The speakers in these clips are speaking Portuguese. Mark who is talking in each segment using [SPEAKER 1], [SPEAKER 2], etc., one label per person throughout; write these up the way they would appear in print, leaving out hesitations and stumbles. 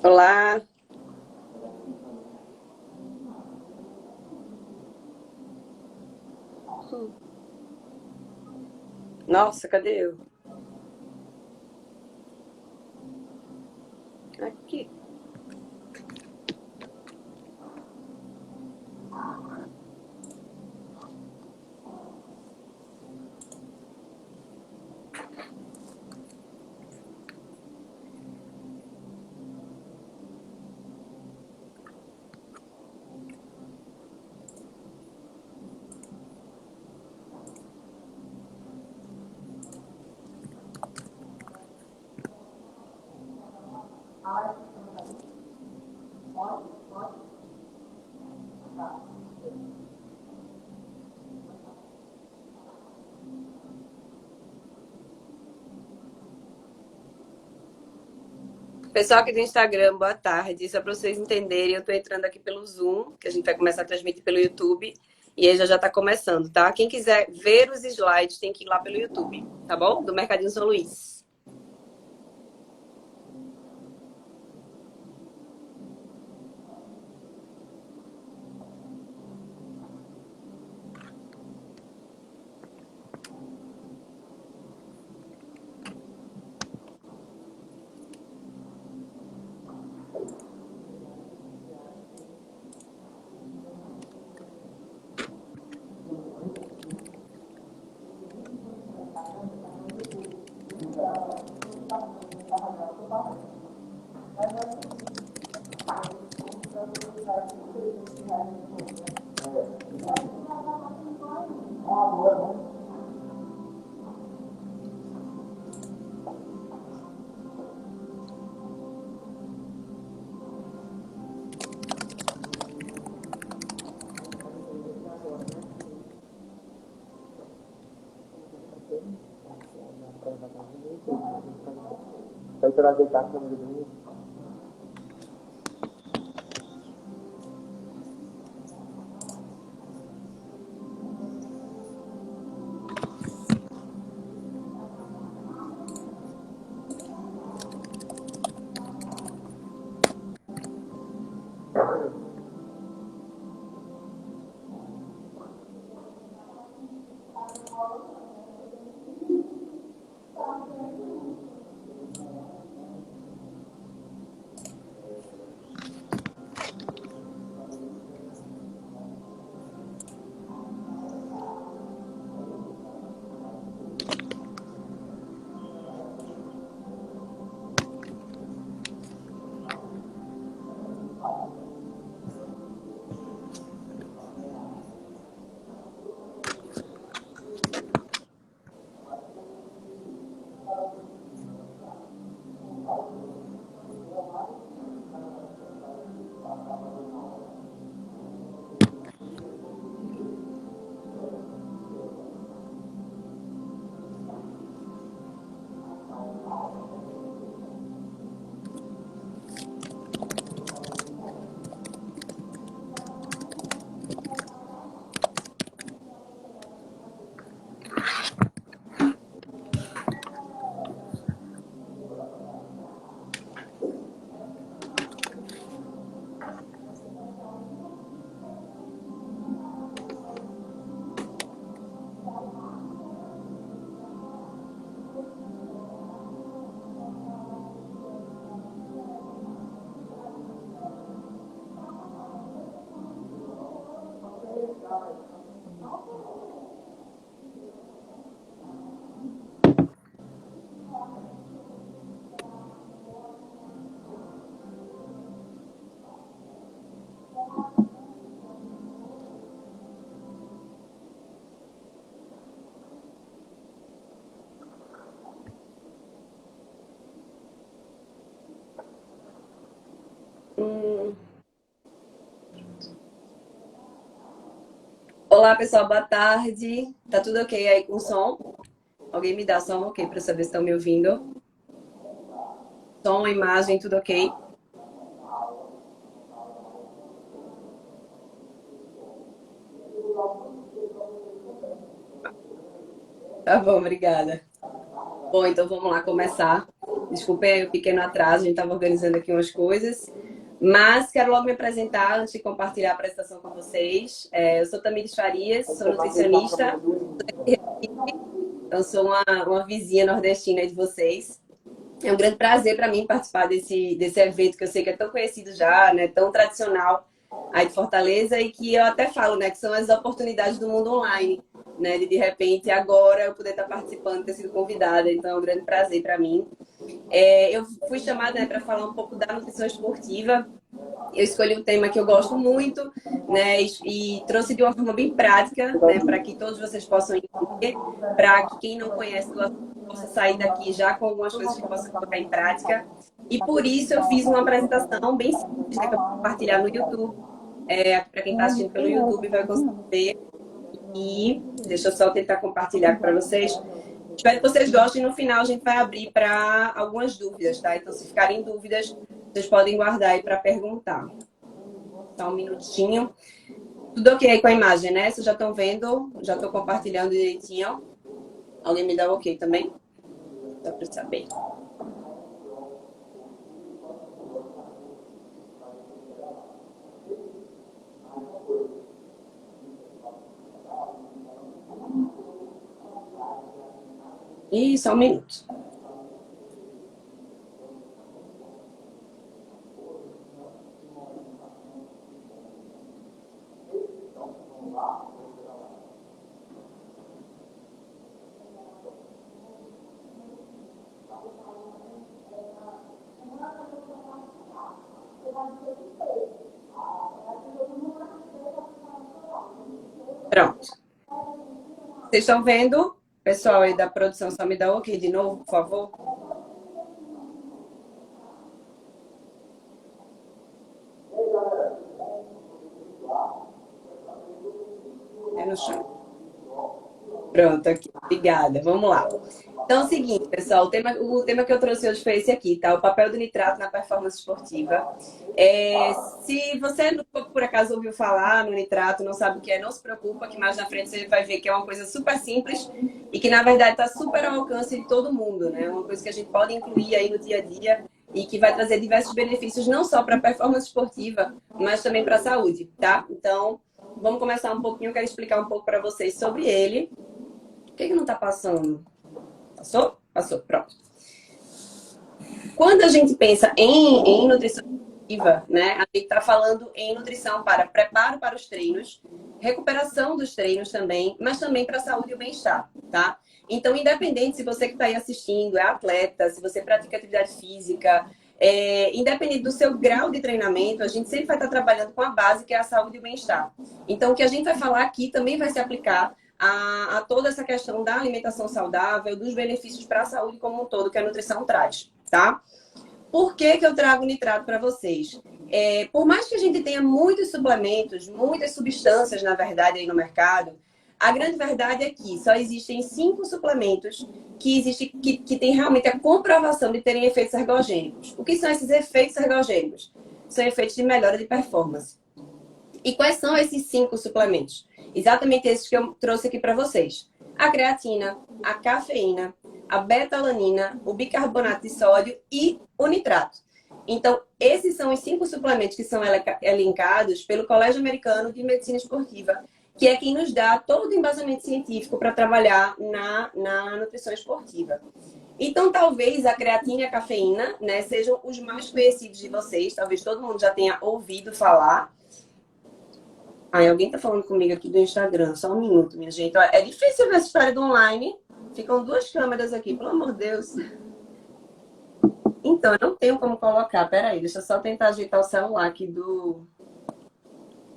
[SPEAKER 1] Olá. Nossa, cadê eu? Aqui. Pessoal aqui do Instagram, boa tarde. Só para vocês entenderem, eu estou entrando aqui pelo Zoom, que a gente vai começar a transmitir pelo YouTube. E aí já está começando, tá? Quem quiser ver os slides tem que ir lá pelo YouTube, tá bom? Do Mercadinho São Luís.
[SPEAKER 2] Vai trazer carta no vídeo.
[SPEAKER 1] Hum. Olá, pessoal, boa tarde. Tá tudo ok aí com o som? Alguém me dá só um ok para saber se estão me ouvindo? Som, imagem, tudo ok? Tá bom, obrigada. Bom, então vamos lá começar. Desculpem aí o pequeno atraso, a gente estava organizando aqui umas coisas. Mas quero logo me apresentar antes de compartilhar a apresentação com vocês. Eu sou Tamires Farias,
[SPEAKER 2] Aí
[SPEAKER 1] sou
[SPEAKER 2] você vai deitar a câmera
[SPEAKER 1] nutricionista,
[SPEAKER 2] do Zinho.
[SPEAKER 1] então sou uma vizinha nordestina de vocês. É um grande prazer para mim participar desse evento que eu sei que é tão conhecido já, né, tão tradicional aí de Fortaleza e que eu até falo, né, que são as oportunidades do mundo online, né, de repente agora eu poder estar participando, ter sido convidada, então é um grande prazer para mim. Eu fui chamada, né, para falar um pouco da nutrição esportiva. Eu escolhi um tema que eu gosto muito, né, e trouxe de uma forma bem prática, né, para que todos vocês possam entender, para que quem não conhece do assunto possa sair daqui já com algumas coisas que possa colocar em prática. E por isso eu fiz uma apresentação bem simples, né, que eu vou compartilhar no YouTube. Para quem está assistindo pelo YouTube vai conseguir ver. E deixa eu só tentar compartilhar para vocês. Espero que vocês gostem. No final, a gente vai abrir para algumas dúvidas, tá? Então, se ficarem dúvidas, vocês podem guardar aí para perguntar. Só um minutinho. Tudo ok com a imagem, né? Vocês já estão vendo? Já estou compartilhando direitinho. Alguém me dá ok também? Só para saber. E só um minuto. Pronto. Vocês estão vendo? Pessoal aí da produção, só me dá ok de novo, por favor. É no chão. Pronto, aqui. Obrigada. Vamos lá. Então é o seguinte, pessoal, o tema que eu trouxe hoje foi esse aqui, tá? O papel do nitrato na performance esportiva. Se você por acaso ouviu falar no nitrato, não sabe o que é, não se preocupa, que mais na frente você vai ver que é uma coisa super simples e que na verdade está super ao alcance de todo mundo, né? Uma coisa que a gente pode incluir aí no dia a dia e que vai trazer diversos benefícios não só para a performance esportiva, mas também para a saúde, tá? Então, vamos começar um pouquinho, eu quero explicar um pouco para vocês sobre ele. Por que não está passando? Passou? Passou, pronto. Quando a gente pensa em nutrição esportiva, né, a gente está falando em nutrição para preparo para os treinos, recuperação dos treinos também, mas também para a saúde e o bem-estar, tá? Então, independente se você que está aí assistindo é atleta, se você pratica atividade física, independente do seu grau de treinamento, a gente sempre vai estar trabalhando com a base que é a saúde e o bem-estar. Então, o que a gente vai falar aqui também vai se aplicar a toda essa questão da alimentação saudável, dos benefícios para a saúde como um todo que a nutrição traz, tá? Por que eu trago nitrato para vocês? Por mais que a gente tenha muitos suplementos, muitas substâncias, na verdade, aí no mercado, a grande verdade é que só existem 5 suplementos que têm realmente a comprovação de terem efeitos ergogênicos. O que são esses efeitos ergogênicos? São efeitos de melhora de performance. E quais são esses 5 suplementos? Exatamente esses que eu trouxe aqui para vocês. A creatina, a cafeína, a beta-alanina, o bicarbonato de sódio e o nitrato. Então, esses são os 5 suplementos que são elencados pelo Colégio Americano de Medicina Esportiva, que é quem nos dá todo o embasamento científico para trabalhar na nutrição esportiva. Então, talvez a creatina e a cafeína, né, sejam os mais conhecidos de vocês. Talvez todo mundo já tenha ouvido falar. Ai, alguém tá falando comigo aqui do Instagram. Só um minuto, minha gente. É difícil ver essa história do online. Ficam 2 câmeras aqui, pelo amor de Deus. Então, eu não tenho como colocar. Peraí, deixa eu só tentar ajeitar o celular aqui do...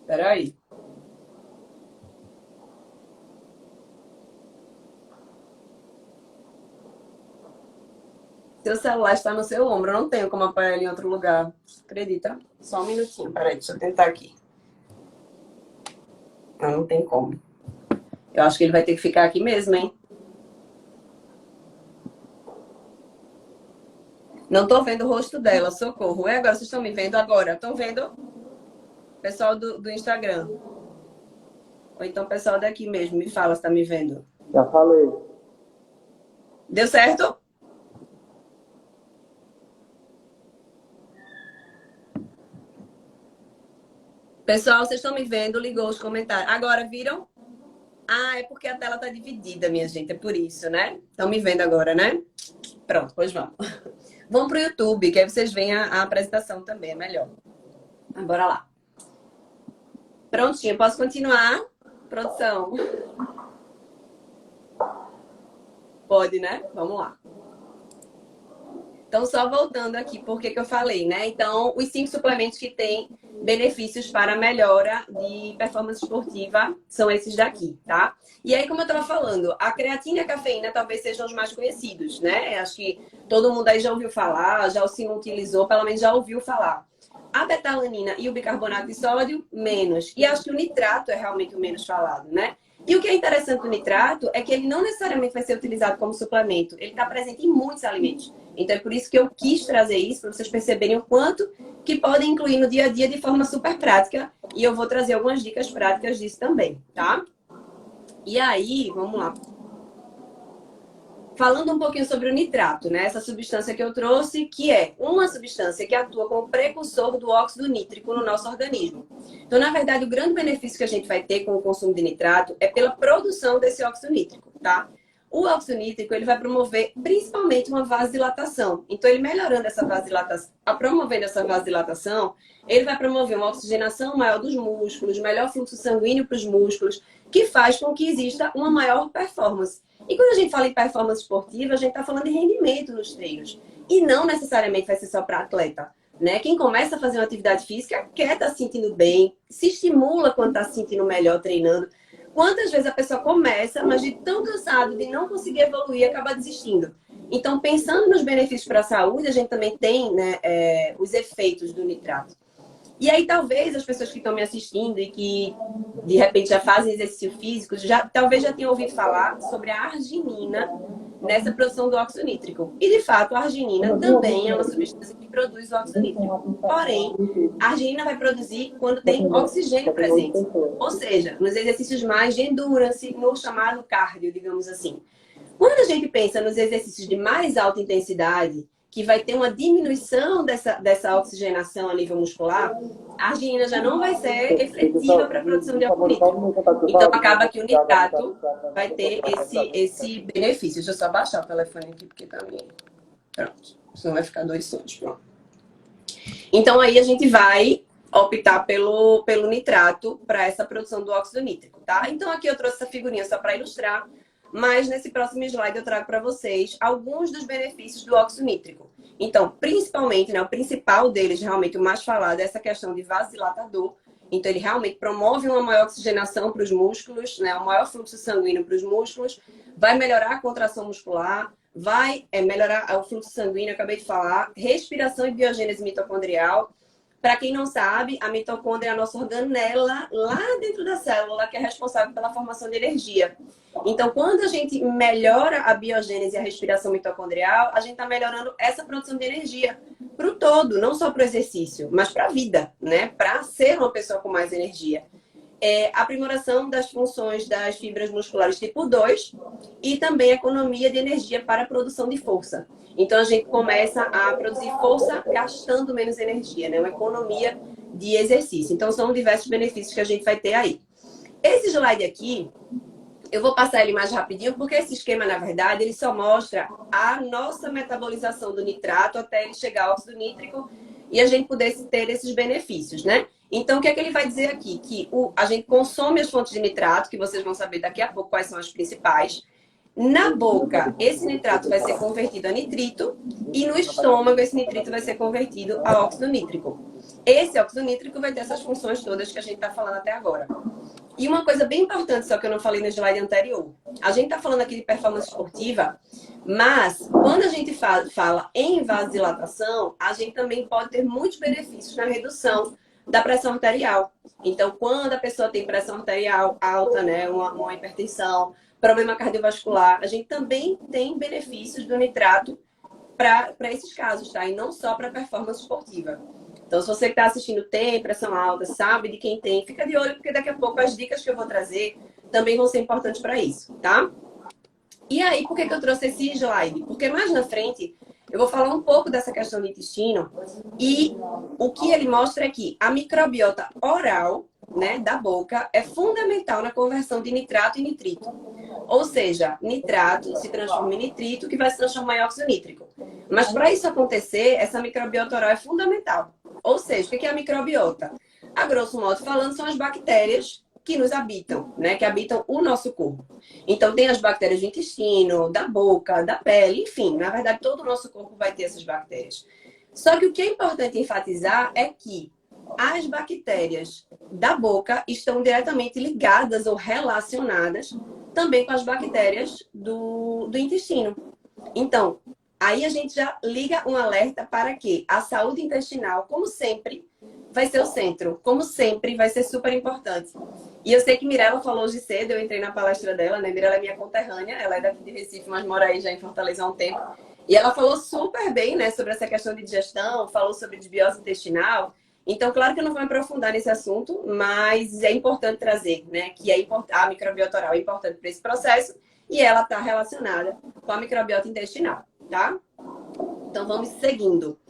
[SPEAKER 1] Peraí. Seu celular está no seu ombro, eu não tenho como apoiar ele em outro lugar. Acredita? Só um minutinho, peraí, deixa eu tentar aqui. Não tem como. Eu acho que ele vai ter que ficar aqui mesmo, hein? Não tô vendo o rosto dela, socorro. É agora, vocês estão me vendo agora? Estão vendo? Pessoal do Instagram. Ou então o pessoal daqui mesmo, me fala se tá me vendo.
[SPEAKER 2] Já falei.
[SPEAKER 1] Deu certo? Pessoal, vocês estão me vendo? Ligou os comentários. Agora, viram? Ah, é porque a tela tá dividida, minha gente. É por isso, né? Estão me vendo agora, né? Pronto, pois vamos. Vamos pro YouTube, que aí vocês veem a apresentação também, é melhor. Bora lá. Prontinho, posso continuar? Produção. Pode, né? Vamos lá. Então, só voltando aqui, por que eu falei, né? Então, os 5 suplementos que têm benefícios para a melhora de performance esportiva são esses daqui, tá? E aí, como eu estava falando, a creatina e a cafeína talvez sejam os mais conhecidos, né? Acho que todo mundo aí já ouviu falar, já se não utilizou, pelo menos já ouviu falar. A betalanina e o bicarbonato de sódio, menos. E acho que o nitrato é realmente o menos falado, né? E o que é interessante do nitrato é que ele não necessariamente vai ser utilizado como suplemento. Ele está presente em muitos alimentos. Então, é por isso que eu quis trazer isso, para vocês perceberem o quanto que podem incluir no dia a dia de forma super prática. E eu vou trazer algumas dicas práticas disso também, tá? E aí, vamos lá. Falando um pouquinho sobre o nitrato, né? Essa substância que eu trouxe, que é uma substância que atua como precursor do óxido nítrico no nosso organismo. Então, na verdade, o grande benefício que a gente vai ter com o consumo de nitrato é pela produção desse óxido nítrico, tá? O óxido nítrico, ele vai promover principalmente uma vasodilatação. Então, ele melhorando essa vasodilatação, promovendo essa vasodilatação, ele vai promover uma oxigenação maior dos músculos, melhor fluxo sanguíneo para os músculos, que faz com que exista uma maior performance. E quando a gente fala em performance esportiva, a gente está falando de rendimento nos treinos. E não necessariamente vai ser só para atleta, né? Quem começa a fazer uma atividade física quer estar se sentindo bem, se estimula quando está se sentindo melhor treinando. Quantas vezes a pessoa começa, mas de tão cansado de não conseguir evoluir, acaba desistindo. Então, pensando nos benefícios para a saúde, a gente também tem, né, os efeitos do nitrato. E aí, talvez as pessoas que estão me assistindo e que, de repente, já fazem exercício físico, talvez já tenham ouvido falar sobre a arginina nessa produção do óxido nítrico. E, de fato, a arginina também é uma substância que produz o óxido nítrico. Porém, a arginina vai produzir quando tem oxigênio presente. Ou seja, nos exercícios mais de endurance, no chamado cardio, digamos assim. Quando a gente pensa nos exercícios de mais alta intensidade, que vai ter uma diminuição dessa oxigenação a nível muscular, a arginina já não vai ser efetiva para a produção de óxido nítrico. Então, acaba que o nitrato vai ter esse benefício. Deixa eu só baixar o telefone aqui, porque tá meio... Pronto. Senão vai ficar 2 sons. Pronto. Então, aí a gente vai optar pelo nitrato para essa produção do óxido nítrico, tá? Então, aqui eu trouxe essa figurinha só para ilustrar. Mas nesse próximo slide eu trago para vocês alguns dos benefícios do óxido nítrico. Então, principalmente, né, o principal deles, realmente o mais falado, é essa questão de vasodilatador. Então, ele realmente promove uma maior oxigenação para os músculos, né, um maior fluxo sanguíneo para os músculos, vai melhorar a contração muscular, vai melhorar o fluxo sanguíneo, acabei de falar, respiração e biogênese mitocondrial. Para quem não sabe, a mitocôndria é a nossa organela lá dentro da célula, que é responsável pela formação de energia. Então, quando a gente melhora a biogênese e a respiração mitocondrial, a gente está melhorando essa produção de energia para o todo, não só para o exercício, mas para a vida, né? Para ser uma pessoa com mais energia. Aprimoração das funções das fibras musculares tipo 2 e também economia de energia para a produção de força. Então, a gente começa a produzir força gastando menos energia, né? Uma economia de exercício. Então, são diversos benefícios que a gente vai ter aí. Esse slide aqui, eu vou passar ele mais rapidinho, porque esse esquema, na verdade, ele só mostra a nossa metabolização do nitrato até ele chegar ao óxido nítrico e a gente pudesse ter esses benefícios, né? Então, o que é que ele vai dizer aqui? Que a gente consome as fontes de nitrato, que vocês vão saber daqui a pouco quais são as principais. Na boca, esse nitrato vai ser convertido a nitrito e no estômago, esse nitrito vai ser convertido a óxido nítrico. Esse óxido nítrico vai ter essas funções todas que a gente está falando até agora. E uma coisa bem importante, só que eu não falei no slide anterior. A gente está falando aqui de performance esportiva, mas quando a gente fala em vasodilatação, a gente também pode ter muitos benefícios na redução da pressão arterial. Então, quando a pessoa tem pressão arterial alta, né, uma hipertensão, problema cardiovascular, a gente também tem benefícios do nitrato para esses casos, tá? E não só para performance esportiva. Então, se você que está assistindo tem pressão alta, sabe de quem tem, fica de olho, porque daqui a pouco as dicas que eu vou trazer também vão ser importantes para isso, tá? E aí, por que eu trouxe esse slide? Porque mais na frente eu vou falar um pouco dessa questão do intestino e o que ele mostra é que a microbiota oral, né, da boca, é fundamental na conversão de nitrato e nitrito. Ou seja, nitrato se transforma em nitrito, que vai se transformar em óxido nítrico. Mas para isso acontecer, essa microbiota oral é fundamental. Ou seja, o que é a microbiota? A grosso modo falando, são as bactérias que nos habitam, né? Que habitam o nosso corpo. Então, tem as bactérias do intestino, da boca, da pele, enfim. Na verdade, todo o nosso corpo vai ter essas bactérias. Só que o que é importante enfatizar é que as bactérias da boca estão diretamente ligadas ou relacionadas também com as bactérias do intestino. Então, aí a gente já liga um alerta para que a saúde intestinal, como sempre, vai ser o centro. Como sempre, vai ser super importante. E eu sei que Mirella falou hoje cedo, eu entrei na palestra dela, né? Mirella é minha conterrânea, ela é daqui de Recife, mas mora aí já em Fortaleza há um tempo. E ela falou super bem, né, sobre essa questão de digestão, falou sobre desbiose intestinal. Então, claro que eu não vou me aprofundar nesse assunto, mas é importante trazer, né, que a microbiota oral é importante para esse processo e ela está relacionada com a microbiota intestinal, tá? Então, vamos seguindo.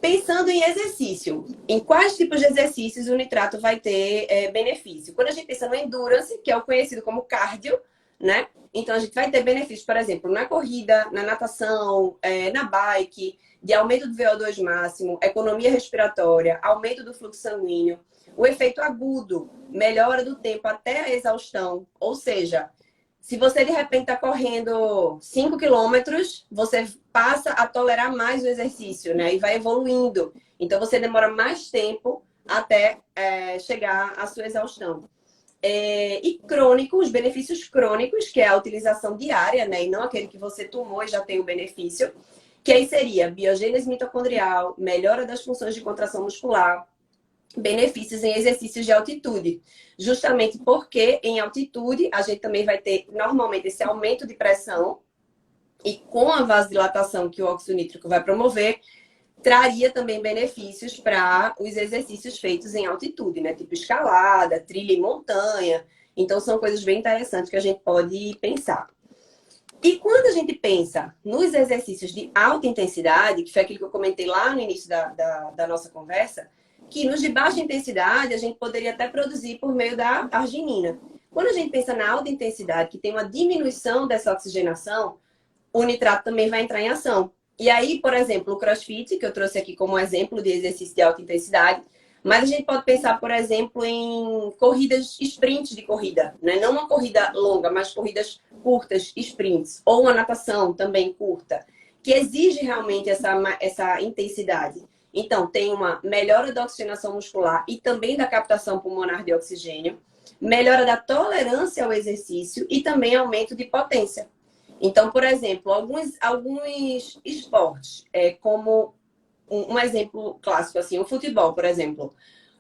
[SPEAKER 1] Pensando em exercício, em quais tipos de exercícios o nitrato vai ter benefício? Quando a gente pensa no endurance, que é o conhecido como cardio, né? Então, a gente vai ter benefícios, por exemplo, na corrida, na natação, na bike, de aumento do VO2 máximo, economia respiratória, aumento do fluxo sanguíneo, o efeito agudo, melhora do tempo até a exaustão, ou seja, se você de repente está correndo 5 quilômetros, você passa a tolerar mais o exercício, né? E vai evoluindo. Então, você demora mais tempo até chegar à sua exaustão. E crônico, os benefícios crônicos, que é a utilização diária, né? E não aquele que você tomou e já tem o benefício. Que aí seria biogênese mitocondrial, melhora das funções de contração muscular, benefícios em exercícios de altitude. Justamente porque em altitude a gente também vai ter normalmente esse aumento de pressão e com a vasodilatação que o óxido nítrico vai promover, traria também benefícios para os exercícios feitos em altitude, né? Tipo escalada, trilha em montanha. Então são coisas bem interessantes que a gente pode pensar. E quando a gente pensa nos exercícios de alta intensidade, que foi aquilo que eu comentei lá no início da nossa conversa, que nos de baixa intensidade a gente poderia até produzir por meio da arginina. Quando a gente pensa na alta intensidade, que tem uma diminuição dessa oxigenação, o nitrato também vai entrar em ação. E aí, por exemplo, o CrossFit, que eu trouxe aqui como exemplo de exercício de alta intensidade, mas a gente pode pensar, por exemplo, em corridas, sprints de corrida, né? Não uma corrida longa, mas corridas curtas, sprints, ou uma natação também curta, que exige realmente essa intensidade. Então, tem uma melhora da oxigenação muscular e também da captação pulmonar de oxigênio, melhora da tolerância ao exercício e também aumento de potência. Então, por exemplo, alguns esportes, como um exemplo clássico, assim, o futebol, por exemplo.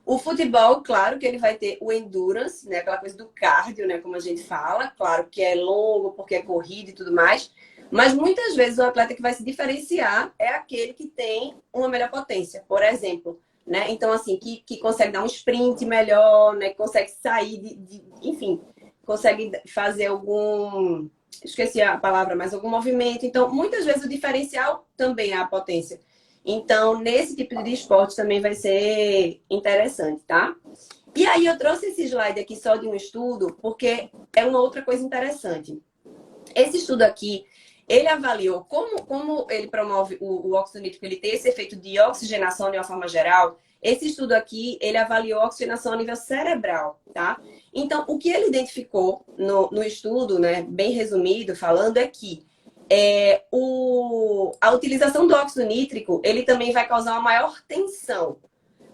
[SPEAKER 1] O futebol, claro que ele vai ter o endurance, né? Aquela coisa do cardio, né? Como a gente fala. Claro que é longo, porque é corrida e tudo mais. Mas muitas vezes o atleta que vai se diferenciar é aquele que tem uma melhor potência, por exemplo. Né? Então, assim, que consegue dar um sprint melhor, né? Que consegue sair enfim, consegue fazer algum... Esqueci a palavra, mas algum movimento. Então, muitas vezes o diferencial também é a potência. Então, nesse tipo de esporte também vai ser interessante, tá? E aí eu trouxe esse slide aqui só de um estudo, porque é uma outra coisa interessante. Esse estudo aqui, ele avaliou como ele promove o óxido nítrico, ele tem esse efeito de oxigenação de uma forma geral. Esse estudo aqui, ele avaliou a oxigenação a nível cerebral, tá? Então, o que ele identificou no estudo, né, bem resumido, falando, é que a utilização do óxido nítrico, ele também vai causar uma maior tensão.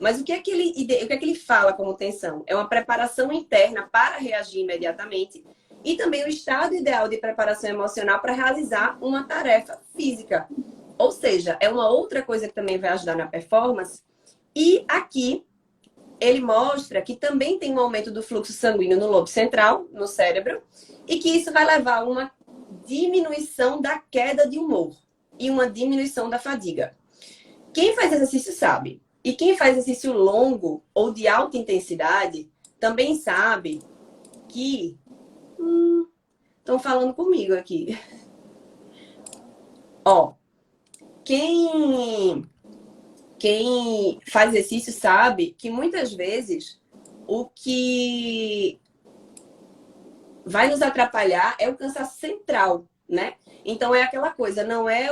[SPEAKER 1] Mas o que é que ele fala como tensão? É uma preparação interna para reagir imediatamente e também o estado ideal de preparação emocional para realizar uma tarefa física. Ou seja, é uma outra coisa que também vai ajudar na performance. E aqui ele mostra que também tem um aumento do fluxo sanguíneo no lobo central, no cérebro, e que isso vai levar a uma diminuição da queda de humor e uma diminuição da fadiga. Quem faz exercício sabe. E quem faz exercício longo ou de alta intensidade também sabe que... Estão falando comigo aqui. Ó, quem faz exercício sabe que muitas vezes o que vai nos atrapalhar é o cansaço central, né? Então é aquela coisa, não é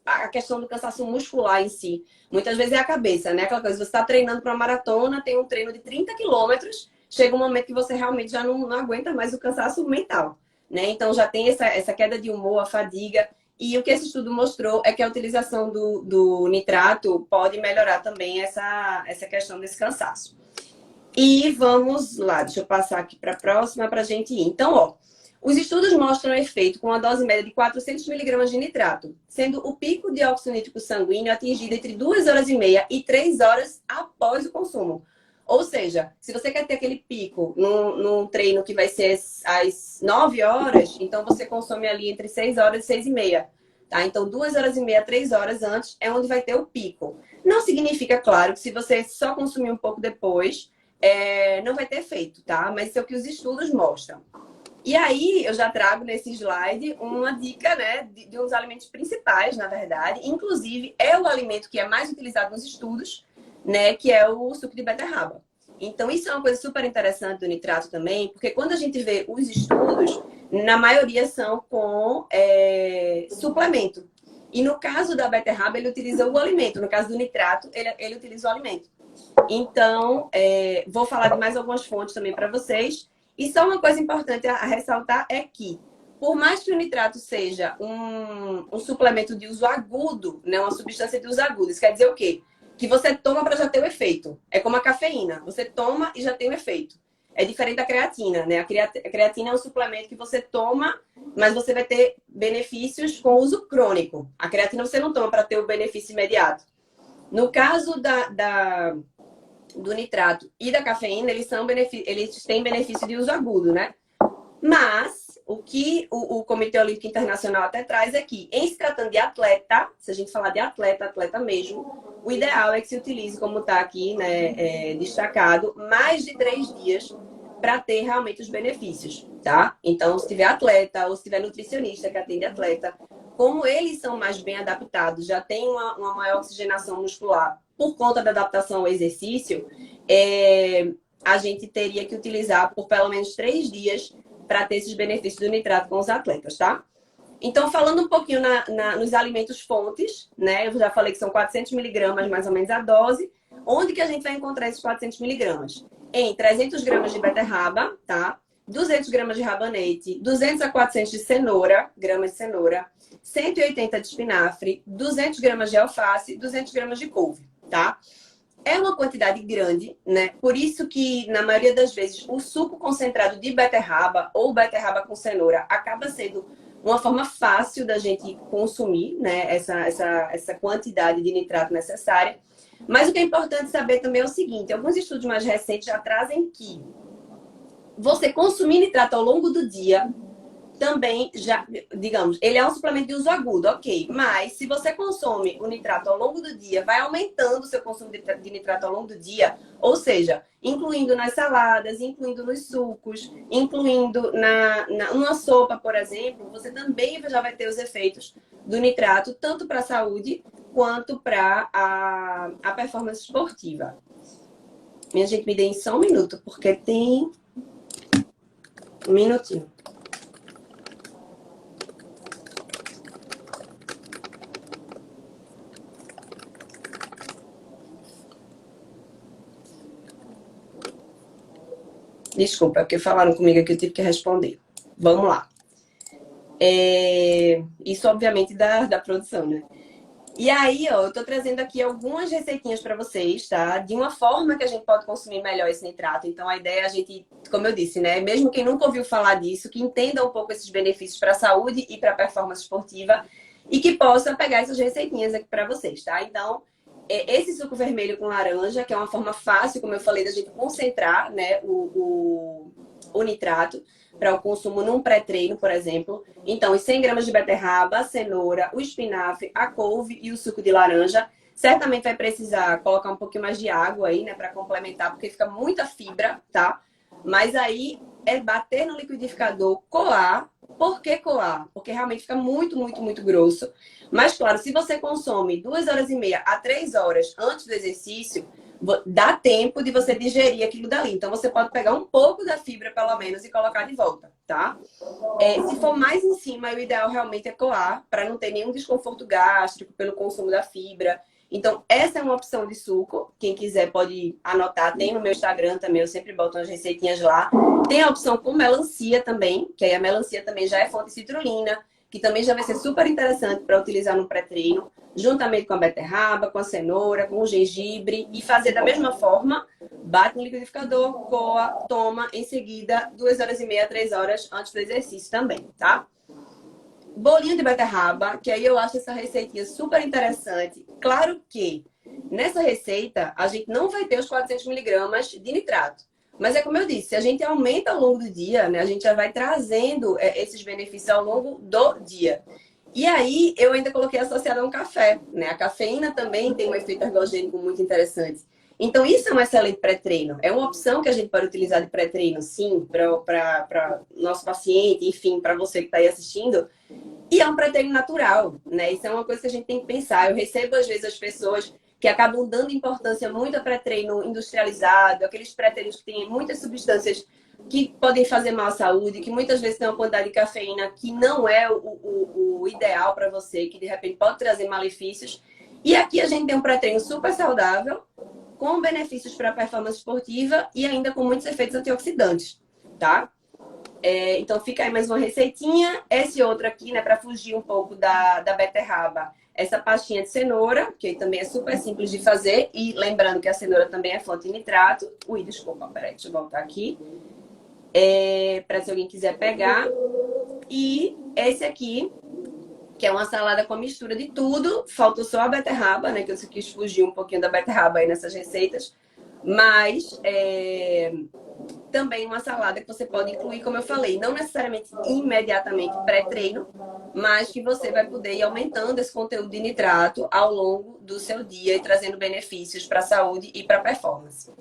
[SPEAKER 1] a questão do cansaço muscular em si. Muitas vezes é a cabeça, né? Aquela coisa, você está treinando para uma maratona, tem um treino de 30 quilômetros, chega um momento que você realmente já não aguenta mais o cansaço mental, né? Então já tem essa queda de humor, a fadiga. E o que esse estudo mostrou é que a utilização do nitrato pode melhorar também essa questão desse cansaço. E vamos lá, deixa eu passar aqui para a próxima para a gente ir. Então, ó, os estudos mostram efeito com a dose média de 400 miligramas de nitrato, sendo o pico de óxido nítrico sanguíneo atingido entre 2 horas e meia e 3 horas após o consumo. Ou seja, se você quer ter aquele pico num treino que vai ser às 9 horas, então você consome ali entre 6 horas e 6 e meia. Tá? Então, 2 horas e meia, 3 horas antes é onde vai ter o pico. Não significa, claro, que se você só consumir um pouco depois, não vai ter efeito, tá? Mas isso é o que os estudos mostram. E aí, eu já trago nesse slide uma dica, né, de uns alimentos principais, na verdade. Inclusive, é o alimento que é mais utilizado nos estudos, né, que é o suco de beterraba. Então, isso é uma coisa super interessante do nitrato também, porque quando a gente vê os estudos, na maioria são com suplemento. E no caso da beterraba, ele utiliza o alimento. No caso do nitrato, ele utiliza o alimento. Então, vou falar de mais algumas fontes também para vocês. E só uma coisa importante a ressaltar é que, por mais que o nitrato seja um suplemento de uso agudo, né, uma substância de uso agudo, isso quer dizer o quê? Que você toma para já ter o efeito. É como a cafeína. Você toma e já tem o efeito. É diferente da creatina, né? A creatina é um suplemento que você toma, mas você vai ter benefícios com uso crônico. A creatina você não toma para ter o benefício imediato. No caso do nitrato e da cafeína, eles têm benefício de uso agudo, né? Mas o que o Comitê Olímpico Internacional até traz é que, em se tratando de atleta, se a gente falar de atleta mesmo, o ideal é que se utilize, como está aqui, né, destacado, mais de 3 dias para ter realmente os benefícios, tá? Então, se tiver atleta ou se tiver nutricionista que atende atleta, como eles são mais bem adaptados, já tem uma maior oxigenação muscular por conta da adaptação ao exercício, a gente teria que utilizar por pelo menos 3 dias para ter esses benefícios do nitrato com os atletas, tá? Então, falando um pouquinho nos alimentos fontes, né? Eu já falei que são 400 miligramas, mais ou menos, a dose. Onde que a gente vai encontrar esses 400 miligramas? Em 300 gramas de beterraba, tá? 200 gramas de rabanete, 200 a 400 de cenoura, gramas de cenoura, 180 de espinafre, 200 gramas de alface, 200 gramas de couve, tá? É uma quantidade grande, né? Por isso que, na maioria das vezes, o suco concentrado de beterraba ou beterraba com cenoura acaba sendo uma forma fácil da gente consumir, né? Essa quantidade de nitrato necessária. Mas o que é importante saber também é o seguinte: alguns estudos mais recentes já trazem que você consumir nitrato ao longo do dia também, já, digamos, ele é um suplemento de uso agudo, ok. Mas se você consome o nitrato ao longo do dia, vai aumentando o seu consumo de nitrato ao longo do dia, ou seja, incluindo nas saladas, incluindo nos sucos, incluindo numa sopa, por exemplo, você também já vai ter os efeitos do nitrato, tanto para a saúde quanto para a performance esportiva. Minha gente, me deem só um minuto, porque tem um minutinho. Desculpa, é porque falaram comigo que eu tive que responder. Vamos lá. Isso, obviamente, da produção, né? E aí, ó, eu tô trazendo aqui algumas receitinhas para vocês, tá? De uma forma que a gente pode consumir melhor esse nitrato. Então, a ideia é a gente, como eu disse, né? Mesmo quem nunca ouviu falar disso, que entenda um pouco esses benefícios para a saúde e para a performance esportiva e que possa pegar essas receitinhas aqui para vocês, tá? Então, esse suco vermelho com laranja, que é uma forma fácil, como eu falei, da gente concentrar, né, o nitrato para o consumo num pré-treino, por exemplo. Então, os 100 gramas de beterraba, a cenoura, o espinafre, a couve e o suco de laranja. Certamente vai precisar colocar um pouquinho mais de água aí, né, para complementar, porque fica muita fibra, tá? Mas aí é bater no liquidificador, coar. Por que coar? Porque realmente fica muito, muito, muito grosso. Mas, claro, se você consome 2 horas e meia a 3 horas antes do exercício, dá tempo de você digerir aquilo dali. Então, você pode pegar um pouco da fibra, pelo menos, e colocar de volta, tá? Se for mais em cima, o ideal realmente é coar, para não ter nenhum desconforto gástrico pelo consumo da fibra. Então, essa é uma opção de suco. Quem quiser pode anotar. Tem no meu Instagram também, eu sempre boto umas receitinhas lá. Tem a opção com melancia também, que aí a melancia também já é fonte de citrulina, que também já vai ser super interessante para utilizar no pré-treino, juntamente com a beterraba, com a cenoura, com o gengibre, e fazer da mesma forma, bate no liquidificador, coa, toma, em seguida, 2 horas e meia, 3 horas antes do exercício também, tá? Bolinho de beterraba, que aí eu acho essa receitinha super interessante. Claro que nessa receita a gente não vai ter os 400 miligramas de nitrato. Mas é como eu disse, se a gente aumenta ao longo do dia, né, a gente já vai trazendo esses benefícios ao longo do dia. E aí eu ainda coloquei associado a um café, né? A cafeína também tem um efeito ergogênico muito interessante. Então, isso é um excelente pré-treino. É uma opção que a gente pode utilizar de pré-treino, sim, para nosso paciente, enfim, para você que está aí assistindo. E é um pré-treino natural, né? Isso é uma coisa que a gente tem que pensar. Eu recebo, às vezes, as pessoas que acabam dando importância muito a pré-treino industrializado, aqueles pré-treinos que têm muitas substâncias que podem fazer mal à saúde, que muitas vezes tem uma quantidade de cafeína que não é o ideal para você, que de repente pode trazer malefícios. E aqui a gente tem um pré-treino super saudável, com benefícios para a performance esportiva e ainda com muitos efeitos antioxidantes, tá? Então fica aí mais uma receitinha. Esse outro aqui, né, para fugir um pouco da beterraba, essa pastinha de cenoura, que também é super simples de fazer. E lembrando que a cenoura também é fonte de nitrato. Ui, desculpa, peraí, deixa eu voltar aqui. Para se alguém quiser pegar. E esse aqui, que é uma salada com a mistura de tudo. Faltou só a beterraba, né, que eu quis fugir um pouquinho da beterraba aí nessas receitas. Mas também uma salada que você pode incluir, como eu falei, não necessariamente imediatamente pré-treino, mas que você vai poder ir aumentando esse conteúdo de nitrato ao longo do seu dia e trazendo benefícios para a saúde e para a performance.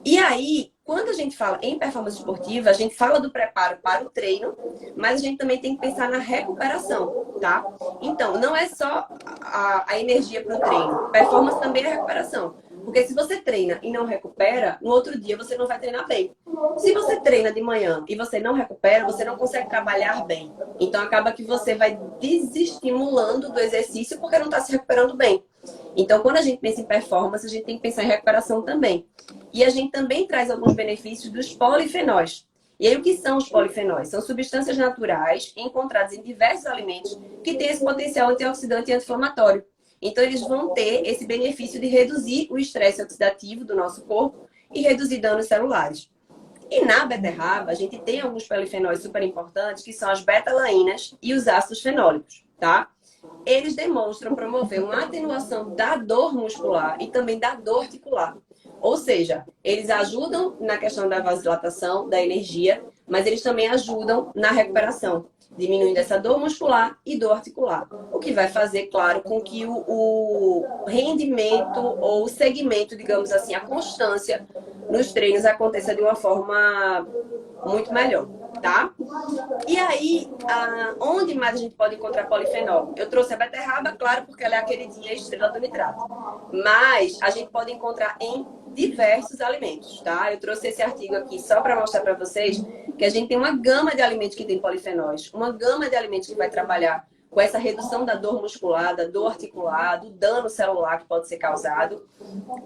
[SPEAKER 1] E aí, quando a gente fala em performance esportiva, a gente fala do preparo para o treino, mas a gente também tem que pensar na recuperação, tá? Então, não é só a energia para o treino. Performance também é recuperação. Porque se você treina e não recupera, no outro dia você não vai treinar bem. Se você treina de manhã e você não recupera, você não consegue trabalhar bem. Então, acaba que você vai desestimulando do exercício porque não está se recuperando bem. Então, quando a gente pensa em performance, a gente tem que pensar em recuperação também. E a gente também traz alguns benefícios dos polifenóis. E aí, o que são os polifenóis? São substâncias naturais encontradas em diversos alimentos que têm esse potencial antioxidante e anti-inflamatório. Então, eles vão ter esse benefício de reduzir o estresse oxidativo do nosso corpo e reduzir danos celulares. E na beterraba, a gente tem alguns polifenóis super importantes, que são as beta-lainas e os ácidos fenólicos, tá? Eles demonstram promover uma atenuação da dor muscular e também da dor articular. Ou seja, eles ajudam na questão da vasodilatação, da energia, mas eles também ajudam na recuperação, diminuindo essa dor muscular e dor articular. O que vai fazer, claro, com que o rendimento ou o segmento, digamos assim, a constância nos treinos aconteça de uma forma muito melhor, tá? E aí, onde mais a gente pode encontrar polifenol? Eu trouxe a beterraba, claro, porque ela é a queridinha estrela do nitrato. Mas a gente pode encontrar em diversos alimentos, tá? Eu trouxe esse artigo aqui só para mostrar para vocês que a gente tem uma gama de alimentos que tem polifenóis, uma gama de alimentos que vai trabalhar com essa redução da dor muscular, da dor articular, do dano celular que pode ser causado.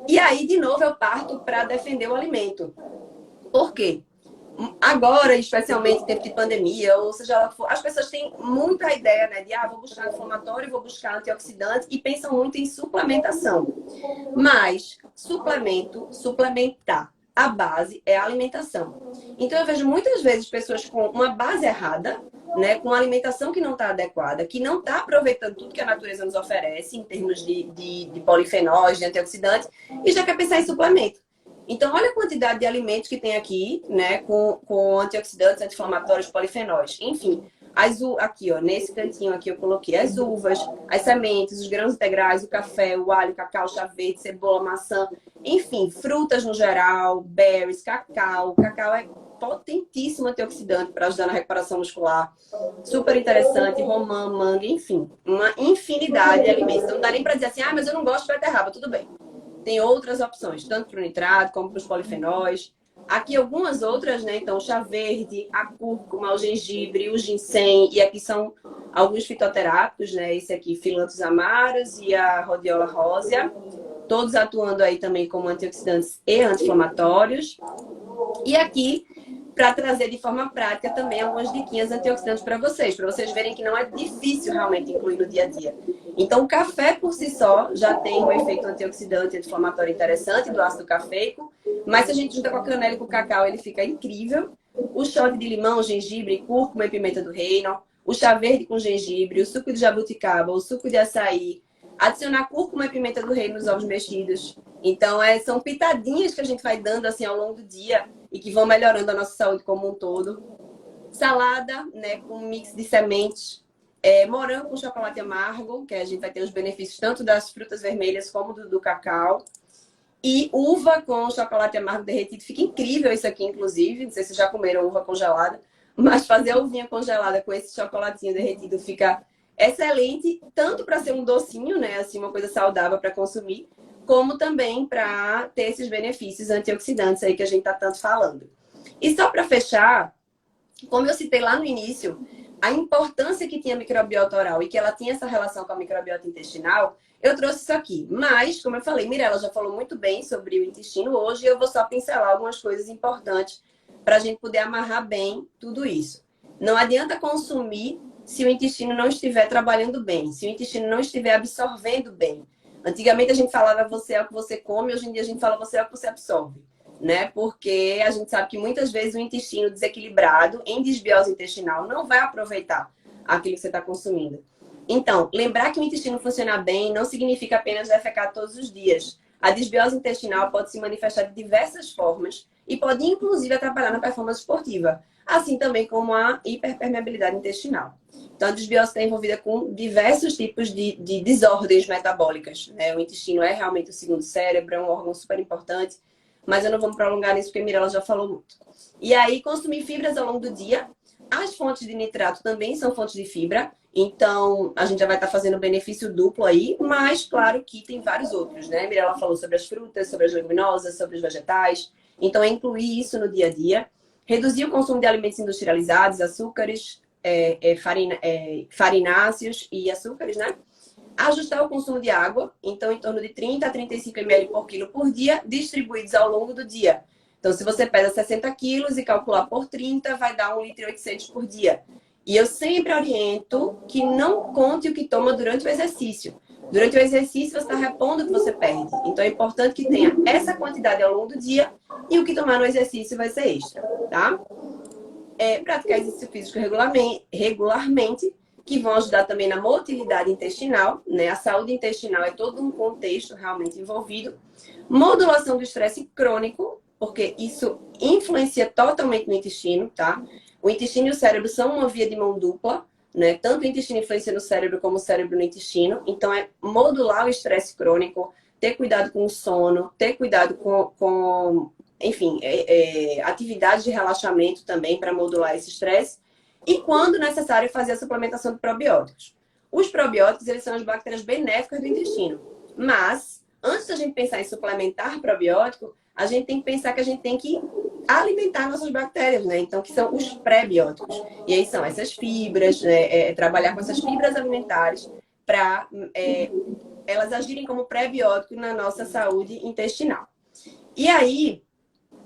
[SPEAKER 1] E aí, de novo, eu parto para defender o alimento. Por quê? Agora, especialmente em tempo de pandemia, ou seja, as pessoas têm muita ideia, né, de vou buscar anti-inflamatório, vou buscar antioxidante e pensam muito em suplementação. Mas suplementar a base é a alimentação. Então eu vejo muitas vezes pessoas com uma base errada, né, com uma alimentação que não está adequada, que não está aproveitando tudo que a natureza nos oferece em termos de polifenóis, de antioxidantes, e já quer pensar em suplemento. Então, olha a quantidade de alimentos que tem aqui, né, com antioxidantes, anti-inflamatórios, polifenóis. Enfim, aqui, ó, nesse cantinho aqui eu coloquei as uvas, as sementes, os grãos integrais, o café, o alho, o cacau, chá verde, cebola, maçã. Enfim, frutas no geral, berries, cacau. O cacau é potentíssimo antioxidante para ajudar na recuperação muscular. Super interessante, romã, manga, enfim, uma infinidade de alimentos. Então, não dá nem para dizer assim, mas eu não gosto de beterraba, tudo bem. Tem outras opções, tanto para o nitrato como para os polifenóis. Aqui algumas outras, né? Então, o chá verde, a cúrcuma, o gengibre, o ginseng. E aqui são alguns fitoterápicos, né? Esse aqui, Philanthus amaros e a Rhodiola rosea. Todos atuando aí também como antioxidantes e anti-inflamatórios. E aqui, para trazer de forma prática também algumas diquinhas antioxidantes para vocês verem que não é difícil realmente incluir no dia a dia. Então, o café por si só já tem um efeito antioxidante e anti-inflamatório interessante do ácido cafeico, mas se a gente junta com a canela e com o cacau, ele fica incrível. O shot de limão, gengibre, cúrcuma e pimenta do reino, o chá verde com gengibre, o suco de jabuticaba, o suco de açaí, adicionar cúrcuma e pimenta do reino nos ovos mexidos. Então, são pitadinhas que a gente vai dando assim ao longo do dia e que vão melhorando a nossa saúde como um todo. Salada, né, com um mix de sementes. Morango com chocolate amargo, que a gente vai ter os benefícios tanto das frutas vermelhas como do cacau. E uva com chocolate amargo derretido. Fica incrível isso aqui, inclusive. Não sei se vocês já comeram uva congelada, mas fazer a uvinha congelada com esse chocolatinho derretido fica excelente, tanto para ser um docinho, né, assim, uma coisa saudável para consumir, como também para ter esses benefícios antioxidantes aí que a gente está tanto falando. E só para fechar, como eu citei lá no início, a importância que tinha a microbiota oral e que ela tinha essa relação com a microbiota intestinal, eu trouxe isso aqui. Mas, como eu falei, Mirella já falou muito bem sobre o intestino hoje e eu vou só pincelar algumas coisas importantes para a gente poder amarrar bem tudo isso. Não adianta consumir se o intestino não estiver trabalhando bem, se o intestino não estiver absorvendo bem. Antigamente a gente falava você é o que você come, hoje em dia a gente fala você é o que você absorve, né? Porque a gente sabe que muitas vezes o intestino desequilibrado, em desbiose intestinal, não vai aproveitar aquilo que você está consumindo. Então, lembrar que o intestino funcionar bem não significa apenas defecar todos os dias. A desbiose intestinal pode se manifestar de diversas formas e pode, inclusive, atrapalhar na performance esportiva, assim também como a hiperpermeabilidade intestinal. Então, a desbiose está envolvida com diversos tipos de desordens metabólicas, né? O intestino é realmente o segundo cérebro, é um órgão super importante, mas eu não vou me prolongar nisso porque a Mirella já falou muito. E aí, consumir fibras ao longo do dia. As fontes de nitrato também são fontes de fibra, então a gente já vai estar fazendo benefício duplo aí, mas claro que tem vários outros, né? A Mirella falou sobre as frutas, sobre as leguminosas, sobre os vegetais, então é incluir isso no dia a dia. Reduzir o consumo de alimentos industrializados, açúcares, farináceos e açúcares, né? Ajustar o consumo de água, então em torno de 30 a 35 ml por quilo por dia, distribuídos ao longo do dia. Então, se você pesa 60 quilos e calcular por 30, vai dar 1,8 litro por dia. E eu sempre oriento que não conte o que toma durante o exercício. Durante o exercício, você está repondo o que você perde. Então, é importante que tenha essa quantidade ao longo do dia e o que tomar no exercício vai ser extra, tá? Praticar exercício físico regularmente, que vão ajudar também na motilidade intestinal, né? A saúde intestinal é todo um contexto realmente envolvido. Modulação do estresse crônico, porque isso influencia totalmente no intestino, tá? O intestino e o cérebro são uma via de mão dupla, né? Tanto o intestino influencia no cérebro como o cérebro no intestino. Então, é modular o estresse crônico, ter cuidado com o sono, ter cuidado enfim, atividades de relaxamento também para modular esse estresse. E, quando necessário, fazer a suplementação de probióticos. Os probióticos, eles são as bactérias benéficas do intestino. Mas, antes da gente pensar em suplementar probiótico, a gente tem que pensar que a gente tem que alimentar nossas bactérias, né? Então, que são os pré-bióticos. E aí são essas fibras, né? Trabalhar com essas fibras alimentares para elas agirem como pré-biótico na nossa saúde intestinal. E aí,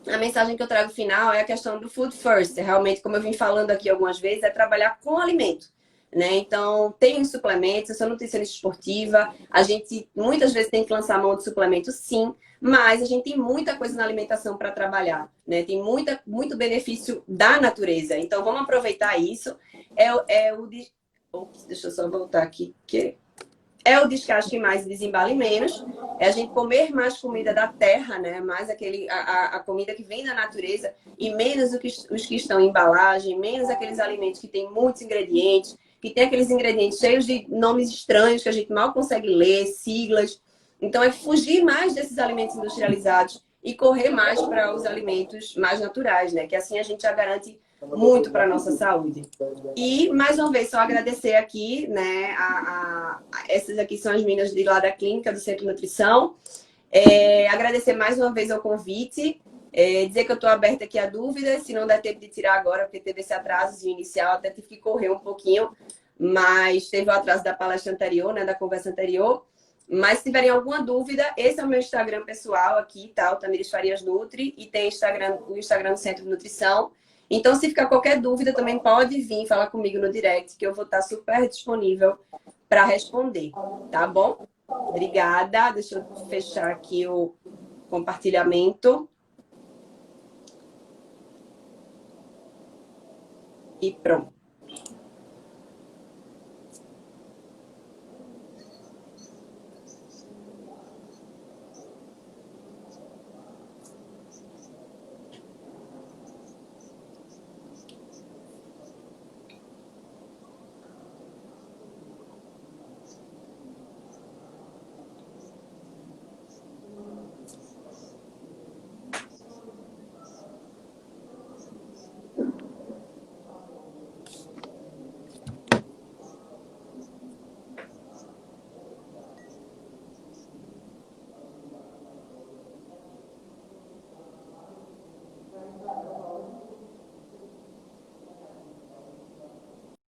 [SPEAKER 1] a mensagem que eu trago final é a questão do food first. Realmente, como eu vim falando aqui algumas vezes, é trabalhar com alimento. Né? Então, tem os suplementos, eu sou nutricionista esportiva, a gente muitas vezes tem que lançar mão de suplemento, sim, mas a gente tem muita coisa na alimentação para trabalhar, né? Tem muito benefício da natureza. Então, vamos aproveitar isso. Ops, deixa eu só voltar aqui, que é o descasque mais e desembale menos. É a gente comer mais comida da terra, né? Mais a comida que vem da natureza e menos os que estão em embalagem, menos aqueles alimentos que têm muitos ingredientes, que tem aqueles ingredientes cheios de nomes estranhos que a gente mal consegue ler, siglas. Então, é fugir mais desses alimentos industrializados e correr mais para os alimentos mais naturais, né? Que assim a gente já garante muito para a nossa saúde. E, mais uma vez, só agradecer aqui, né? Essas aqui são as meninas de lá da clínica, do Centro de Nutrição. Agradecer mais uma vez ao convite. Dizer que eu estou aberta aqui a dúvidas. Se não der tempo de tirar agora, porque teve esse atraso inicial, até tive que correr um pouquinho. Mas teve o atraso da palestra anterior, né? Da conversa anterior. Mas se tiverem alguma dúvida, esse é o meu Instagram pessoal aqui, tá? O Tamires Farias Nutri. E tem o Instagram do Centro de Nutrição. Então, se ficar qualquer dúvida, também pode vir falar comigo no direct, que eu vou estar super disponível para responder, tá bom? Obrigada. Deixa eu fechar aqui o compartilhamento. E pronto.